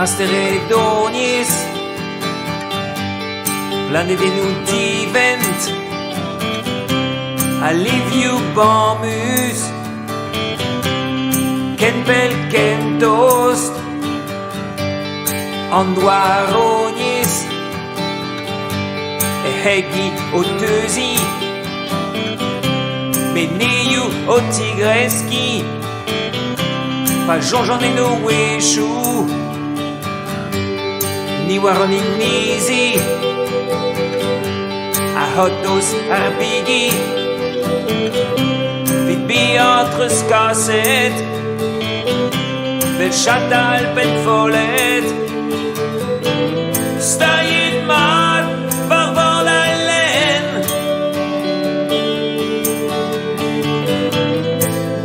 steredoniezh, planet nous divent, a liviu bamus, ken pel ken toast, andouaroniezh, hegi o teuzi, meneiu o tigreski, pa jonjon en o wechou, ni war an inizi, a hot-nos ar bigi, vid biatreus kaset, bel chatal pen follet, staillet mat war war la len,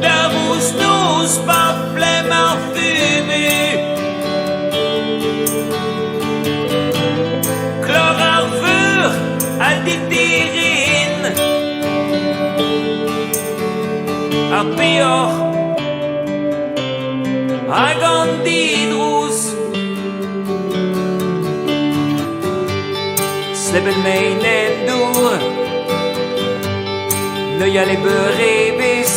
da vous pa plem ar fumu, klor ar veur al ditirin, ar peor a gant didrous, sleben mein en dour, neuia le beurebes,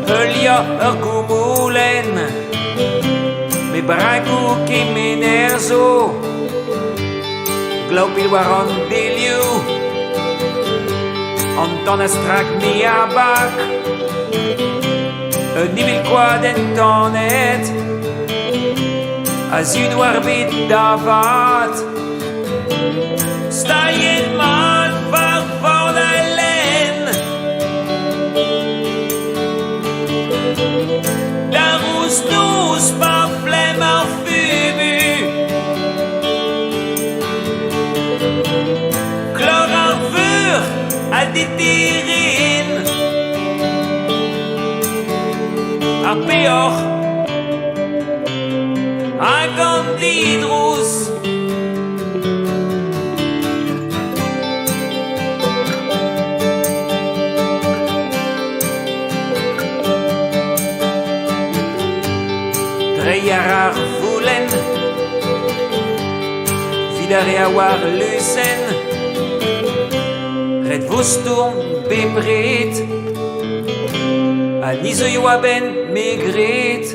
heulia ur goumoulen, me bragou kemener zo, glav pil war an deliou, an tan a strak me a bak, un nivel quad en tanet, a zud war bet davat, staillet mat war war la len, da vous pa plem ar fumu, klor ar veur a ditirin, ar peor a gant didrous, dreier ar voulen, vidare a war lusen, red vostourm bebret, a nizeuioù a ben megret,